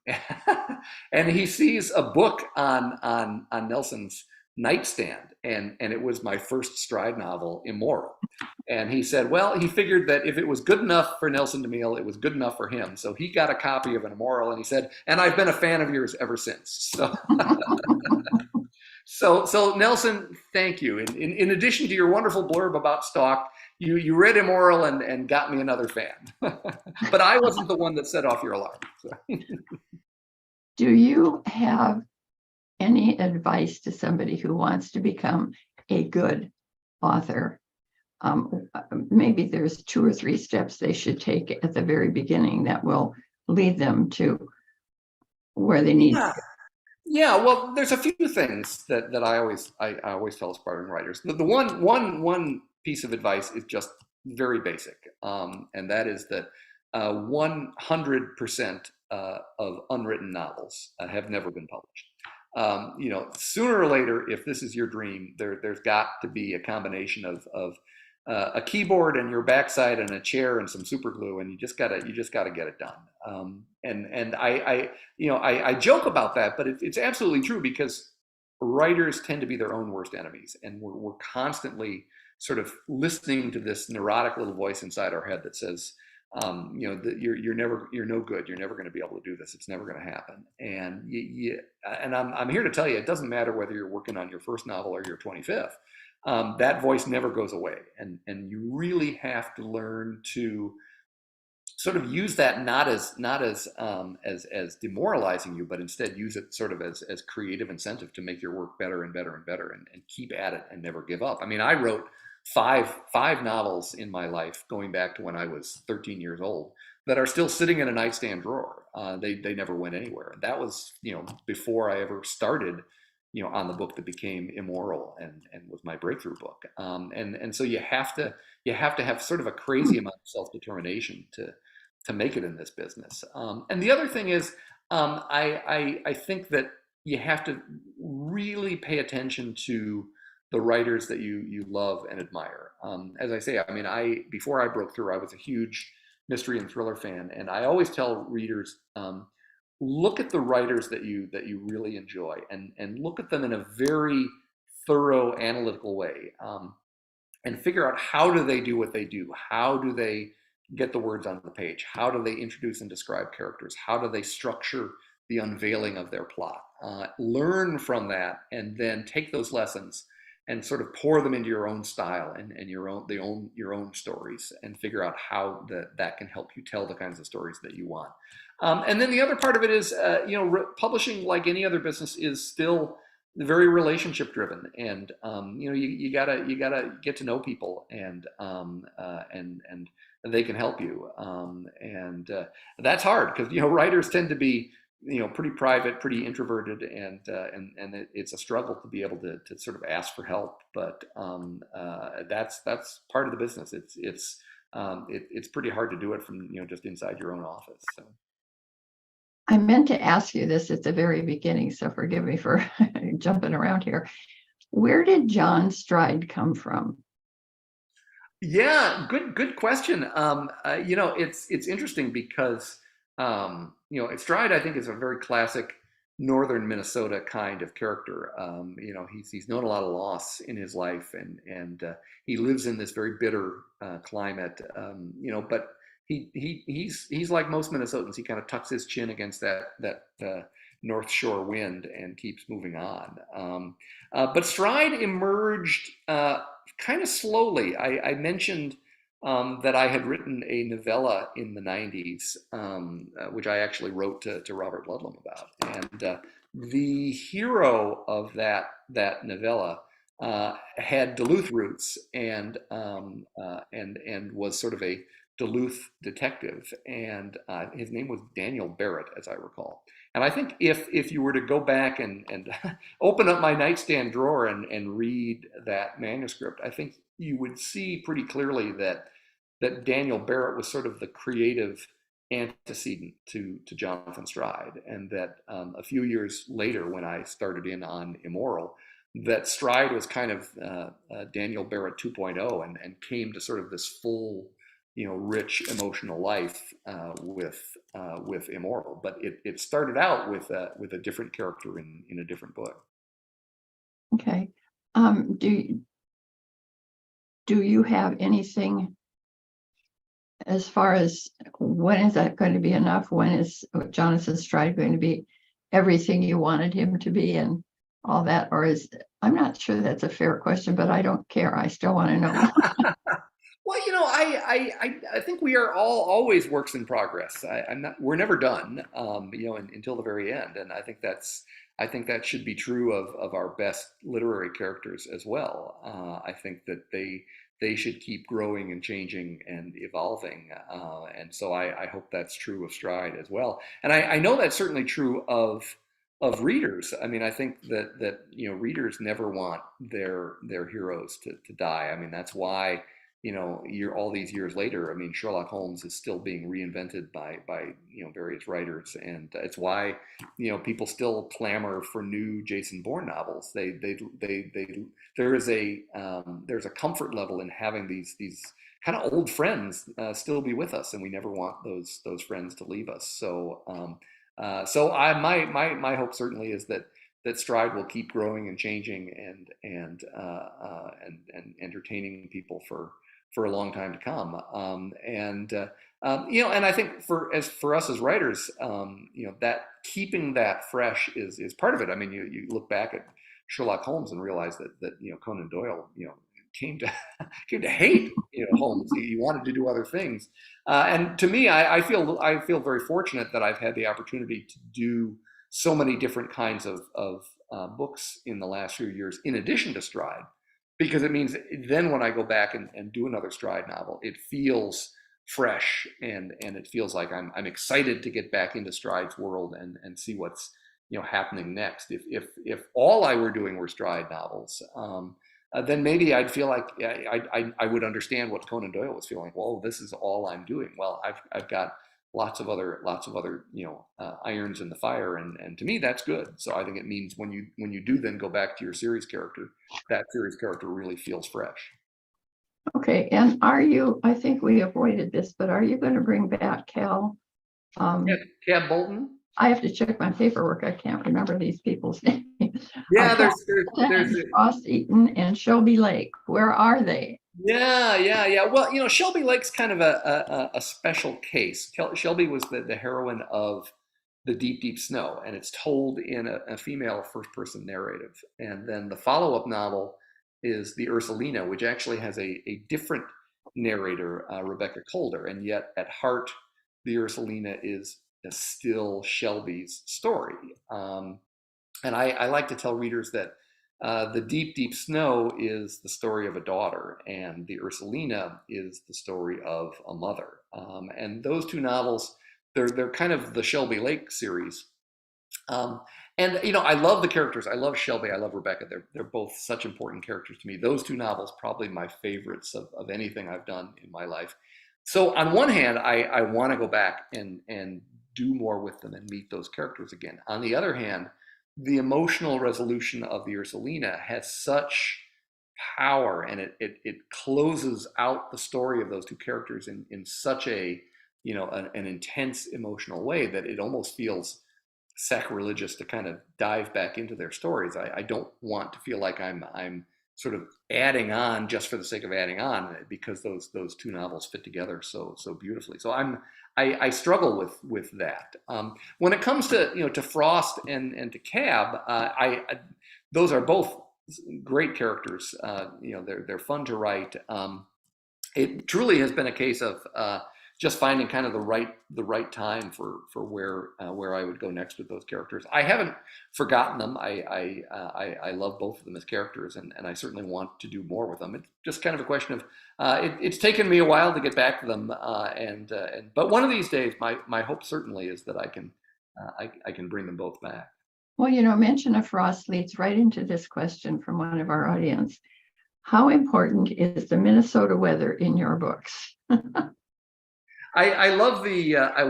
and he sees a book on Nelson's nightstand, and it was my first Stride novel, Immoral. And he said, well, he figured that if it was good enough for Nelson DeMille, it was good enough for him. So he got a copy of an Immoral, and he said, and I've been a fan of yours ever since. So Nelson, thank you. In addition to your wonderful blurb about Stalk, you read Immoral and got me another fan. But I wasn't the one that set off your alarm. So. Do you have any advice to somebody who wants to become a good author? Maybe there's 2 or 3 steps they should take at the very beginning that will lead them to where they need to go. Yeah, well, there's a few things that I always tell aspiring writers. The one piece of advice is just very basic, and that is that 100% of unwritten novels have never been published. Sooner or later, if this is your dream, there's got to be a combination of a keyboard and your backside and a chair and some super glue, and you just gotta get it done. And I joke about that, but it's absolutely true, because writers tend to be their own worst enemies, and we're constantly sort of listening to this neurotic little voice inside our head that says, you're no good. You're never going to be able to do this. It's never going to happen. And I'm here to tell you, it doesn't matter whether you're working on your first novel or your 25th. That voice never goes away, and you really have to learn to sort of use that not as demoralizing you, but instead use it sort of as creative incentive to make your work better and better and better, and keep at it and never give up. I mean, I wrote five novels in my life going back to when I was 13 years old that are still sitting in a nightstand drawer. They never went anywhere. That was before I ever started on the book that became Immoral and was my breakthrough book. And so you have to have sort of a crazy amount of self-determination to make it in this business. And the other thing is, I think that you have to really pay attention to the writers that you love and admire. As I say, I mean, before I broke through, I was a huge mystery and thriller fan, and I always tell readers, look at the writers that you really enjoy, and look at them in a very thorough, analytical way, and figure out how do they do what they do? How do they get the words on the page? How do they introduce and describe characters? How do they structure the unveiling of their plot? Learn from that, and then take those lessons and sort of pour them into your own style and your own stories, and figure out how that can help you tell the kinds of stories that you want. And then the other part of it is, publishing, like any other business, is still very relationship driven, and you gotta get to know people, and they can help you, and that's hard, because writers tend to be pretty private, pretty introverted, and it's a struggle to be able to sort of ask for help. But that's part of the business. It's pretty hard to do it from just inside your own office. So. I meant to ask you this at the very beginning, so forgive me for jumping around here. Where did John Stride come from? Yeah, good question. It's interesting because Stride, I think, is a very classic northern Minnesota kind of character. He's known a lot of loss in his life, and he lives in this very bitter climate. But he's like most Minnesotans. He kind of tucks his chin against that North Shore wind and keeps moving on. But Stride emerged kind of slowly. I mentioned that I had written a novella in the 90s, which I actually wrote to Robert Ludlum about. And the hero of that novella had Duluth roots and was sort of a Duluth detective, and his name was Daniel Barrett, as I recall. And I think if you were to go back and open up my nightstand drawer and read that manuscript, I think you would see pretty clearly that Daniel Barrett was sort of the creative antecedent to Jonathan Stride, and that a few years later, when I started in on Immoral, that Stride was kind of Daniel Barrett 2.0, and came to sort of this full, rich emotional life with Immoral. But it started out with a different character in a different book. Okay. Do you have anything as far as when is that going to be enough? When is Jonathan Stride going to be everything you wanted him to be and all that? Or I'm not sure that's a fair question, but I don't care. I still want to know. Well, I think we are all always works in progress. We're never done, until the very end. And I think that should be true of our best literary characters as well. I think that they should keep growing and changing and evolving. And so I hope that's true of Stride as well. And I know that's certainly true of readers. I mean, I think that readers never want their heroes to die. I mean, that's why all these years later, I mean, Sherlock Holmes is still being reinvented by various writers, and it's why people still clamor for new Jason Bourne novels. There's a comfort level in having these kind of old friends still be with us, and we never want those friends to leave us. So my hope certainly is that Stride will keep growing and changing and entertaining people for a long time to come. And I think for us as writers, that keeping that fresh is part of it. I mean, you look back at Sherlock Holmes and realize that Conan Doyle, came to hate Holmes. He wanted to do other things. And to me, I feel very fortunate that I've had the opportunity to do so many different kinds of books in the last few years, in addition to Stride, because it means then when I go back and do another Stride novel, it feels fresh, and it feels like I'm excited to get back into Stride's world and see what's happening next. If all I were doing were Stride novels, then maybe I'd feel like I would understand what Conan Doyle was feeling. Well, this is all I'm doing. Well, I've got lots of other irons in the fire, and to me that's good. So I think it means when you do then go back to your series character, that series character really feels fresh. Okay, and I think we avoided this, but are you going to bring back Cal? Cab Bolton? I have to check my paperwork. I can't remember these people's names. Yeah, there's Ross Eaton and Shelby Lake. Where are they? Yeah. Well, Shelby Lake's kind of a special case. Shelby was the heroine of The Deep, Deep Snow, and it's told in a female first-person narrative. And then the follow-up novel is The Ursulina, which actually has a different narrator, Rebecca Calder, and yet at heart, The Ursulina is still Shelby's story. And I like to tell readers that The Deep, Deep Snow is the story of a daughter, and The Ursulina is the story of a mother. And those two novels, they're kind of the Shelby Lake series. And I love the characters. I love Shelby. I love Rebecca. They're both such important characters to me. Those two novels, probably my favorites of anything I've done in my life. So on one hand, I want to go back and do more with them and meet those characters again. On the other hand, the emotional resolution of The Ursulina has such power, and it closes out the story of those two characters in such an intense emotional way that it almost feels sacrilegious to kind of dive back into their stories. I don't want to feel like I'm sort of adding on just for the sake of adding on, because those two novels fit together so beautifully. So I struggle with that. When it comes to Frost and to Cab, those are both great characters. They're fun to write. It truly has been a case of just finding kind of the right time for where I would go next with those characters. I haven't forgotten them. I love both of them as characters, and I certainly want to do more with them. It's just kind of a question of it's taken me a while to get back to them, but one of these days, my hope certainly is that I can bring them both back. Well, mention of frost leads right into this question from one of our audience. How important is the Minnesota weather in your books? I love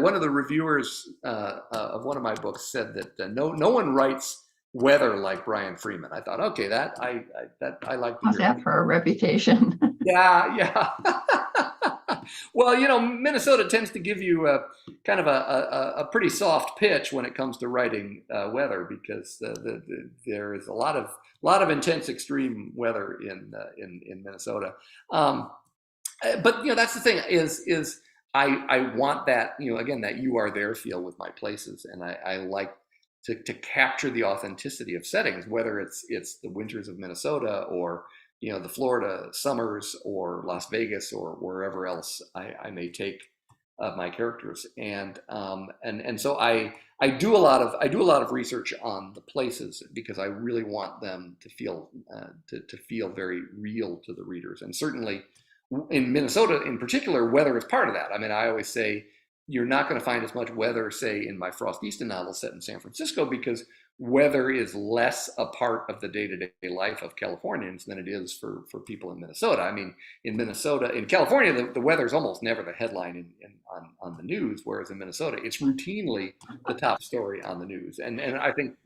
one of the reviewers of one of my books said that no one writes weather like Brian Freeman. I thought, okay, I like to How's hear. that for a reputation? Yeah. Well, Minnesota tends to give you kind of a pretty soft pitch when it comes to writing weather, because there is a lot of intense extreme weather in Minnesota. But that's the thing is I want that, again, that you are there feel with my places, and I like to capture the authenticity of settings, whether it's the winters of Minnesota, or the Florida summers, or Las Vegas, or wherever else I may take my characters, and so I do a lot of research on the places, because I really want them to feel to feel very real to the readers. And certainly in Minnesota in particular, weather is part of that. I mean, I always say you're not going to find as much weather, say, in my Frost Easton novel set in San Francisco, because weather is less a part of the day-to-day life of Californians than it is for people in Minnesota. I mean, in California, the weather is almost never the headline on the news, whereas in Minnesota, it's routinely the top story on the news. And I think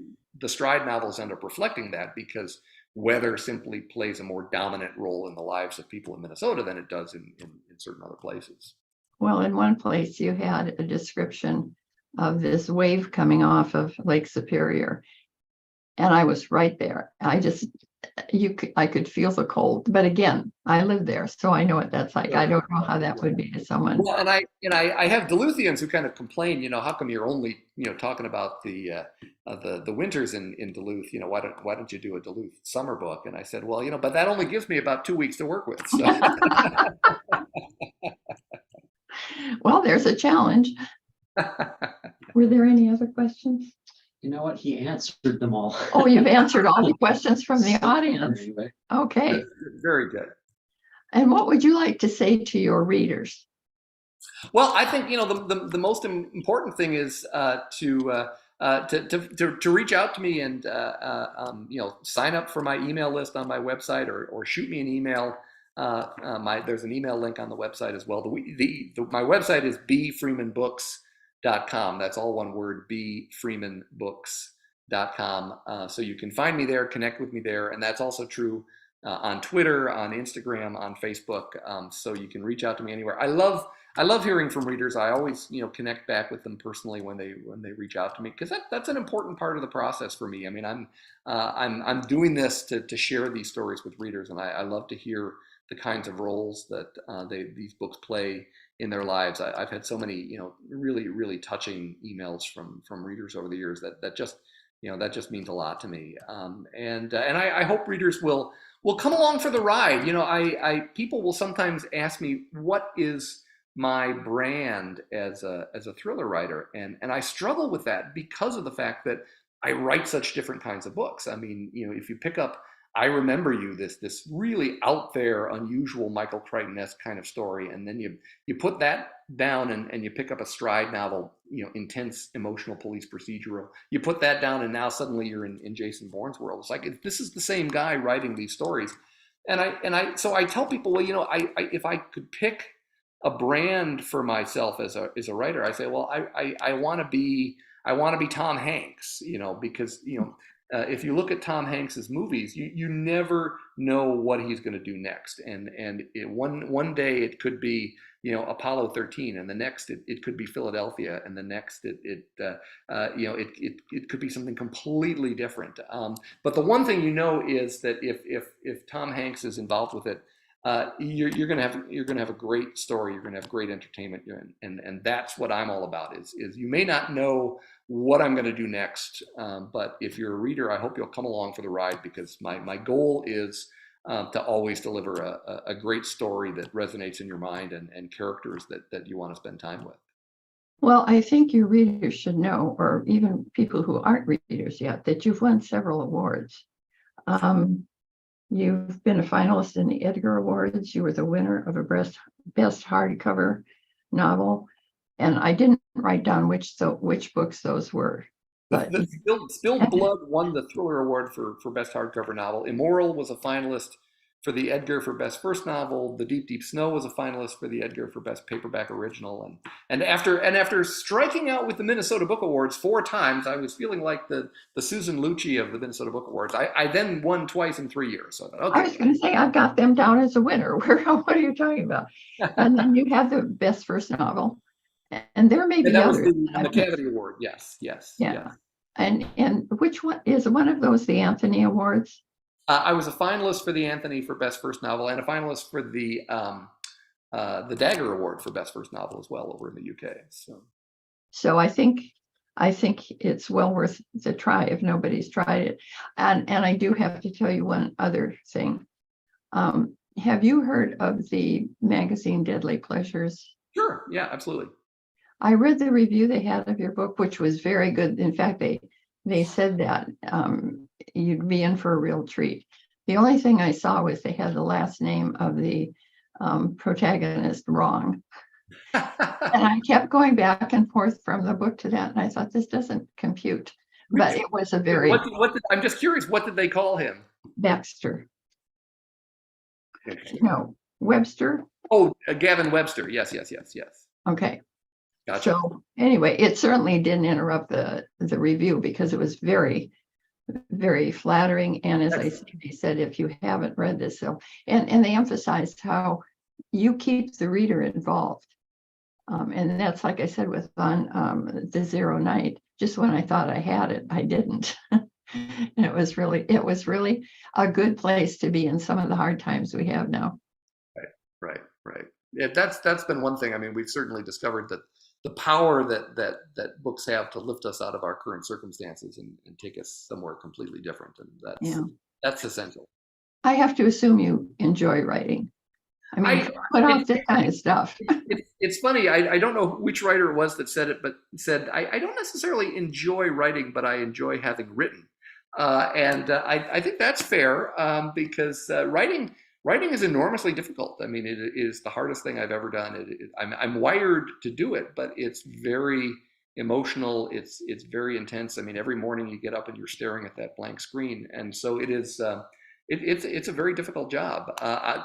the Stride novels end up reflecting that, because weather simply plays a more dominant role in the lives of people in Minnesota than it does in certain other places. Well, in one place you had a description of this wave coming off of Lake Superior, and I was right there. I could feel the cold, but again, I live there, so I know what that's like. I don't know how that would be to someone. Well, and I have Duluthians who kind of complain, how come you're only talking about the winters in Duluth? Why don't you do a Duluth summer book? And I said, well, but that only gives me about 2 weeks to work with. So. Well, there's a challenge. Were there any other questions? You know what? He answered them all. Oh, you've answered all the questions from the audience. Anyway. Okay. Very good. And what would you like to say to your readers? Well, I think the most important thing is to reach out to me and sign up for my email list on my website, or shoot me an email. There's an email link on the website as well. My website is bfreemanbooks.com. That's all one word, bfreemanbooks.com. So you can find me there, connect with me there, and that's also true on Twitter, on Instagram, on Facebook. So you can reach out to me anywhere. I love hearing from readers. I always connect back with them personally when they reach out to me, because that's an important part of the process for me. I mean, I'm doing this to share these stories with readers, and I love to hear the kinds of roles that these books play in their lives. I've had so many really, really touching emails from readers over the years that just means a lot to me. And I hope readers will come along for the ride. People will sometimes ask me, what is my brand as a thriller writer, and I struggle with that because of the fact that I write such different kinds of books. I mean, if you pick up I Remember You, this really out there, unusual Michael Crichton-esque kind of story, and then you put that down and you pick up a Stride novel, intense emotional police procedural. You put that down, and now suddenly you're in Jason Bourne's world. It's like, this is the same guy writing these stories, so I tell people, well, if I could pick a brand for myself as a writer, I say, well, I want to be Tom Hanks, because if you look at Tom Hanks's movies, you never know what he's going to do next, and one day it could be Apollo 13, and the next it could be Philadelphia, and the next it could be something completely different. But the one thing is that if Tom Hanks is involved with it, you're gonna have a great story. You're gonna have great entertainment, and that's what I'm all about. Is you may not know what I'm gonna do next, but if you're a reader, I hope you'll come along for the ride, because my goal is to always deliver a great story that resonates in your mind and characters that you want to spend time with. Well, I think your readers should know, or even people who aren't readers yet, that you've won several awards. You've been a finalist in the Edgar Awards. You were the winner of a best hardcover novel, and I didn't write down which books those were. But The Spilled Blood won the Thriller Award for Best Hardcover Novel. Immoral was a finalist for the Edgar for Best First Novel. The Deep Deep Snow was a finalist for the Edgar for Best Paperback Original. And after striking out with the Minnesota Book Awards 4 times, I was feeling like the Susan Lucci of the Minnesota Book Awards. I then won twice in 3 years. So I thought, okay. I was going to say, I've got them down as a winner. What are you talking about? And then you have the Best First Novel. And there may be And that was others. the Cavity Award. Yes. Yeah. Yes. And which one is one of those the Anthony Awards? I was a finalist for the Anthony for Best First Novel and a finalist for the Dagger Award for Best First Novel as well over in the UK. So I think it's well worth the try if nobody's tried it. And I do have to tell you one other thing. Have you heard of the magazine Deadly Pleasures? Sure. Yeah, absolutely. I read the review they had of your book, which was very good. In fact, they said that you'd be in for a real treat. The only thing I saw was they had the last name of the protagonist wrong. And I kept going back and forth from the book to that, and I thought, this doesn't compute. But it was a very... I'm just curious, what did they call him? Baxter. Okay. No, Webster. Oh, Gavin Webster. Yes. Okay. Gotcha. So anyway, it certainly didn't interrupt the review because it was very, very flattering. And as I said, they said, if you haven't read this, and they emphasized how you keep the reader involved. And that's, like I said, with on the Zero Night, just when I thought I had it, I didn't. And it was really a good place to be in some of the hard times we have now. Right. Yeah, that's been one thing. I mean, we've certainly discovered that the power that books have to lift us out of our current circumstances and take us somewhere completely different, and that's essential. I have to assume you enjoy writing. I mean, put out this kind of stuff. It's funny. I don't know which writer it was that said it, but said, I don't necessarily enjoy writing, but I enjoy having written. And I think that's fair because writing is enormously difficult. I mean, it is the hardest thing I've ever done. I'm wired to do it, but it's very emotional. It's very intense. I mean, every morning you get up and you're staring at that blank screen, and so it is. It's a very difficult job.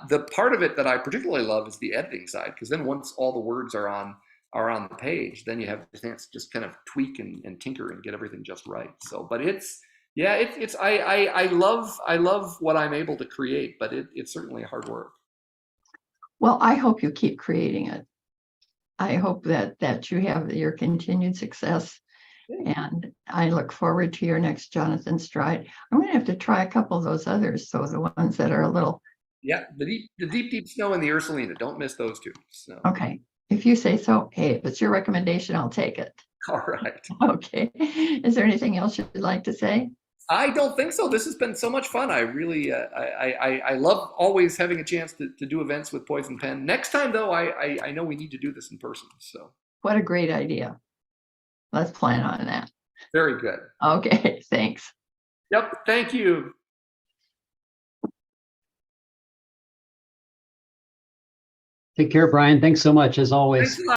The part of it that I particularly love is the editing side, because then once all the words are on the page, then you have the chance to just kind of tweak and tinker and get everything just right. So, but I love what I'm able to create, but it's certainly hard work. Well, I hope you keep creating it. I hope that you have your continued success. And I look forward to your next Jonathan Stride. I'm going to have to try a couple of those others, so the ones that are a little... Yeah, the Deep Deep Snow and the Ursulina. Don't miss those two. So. Okay. If you say so, hey, if it's your recommendation, I'll take it. All right. Okay. Is there anything else you'd like to say? I don't think so. This has been so much fun. I really, I love always having a chance to do events with Poison Pen. Next time, though, I know we need to do this in person. So. What a great idea. Let's plan on that. Very good. Okay, thanks. Yep, thank you. Take care, Brian. Thanks so much, as always. Thanks a lot.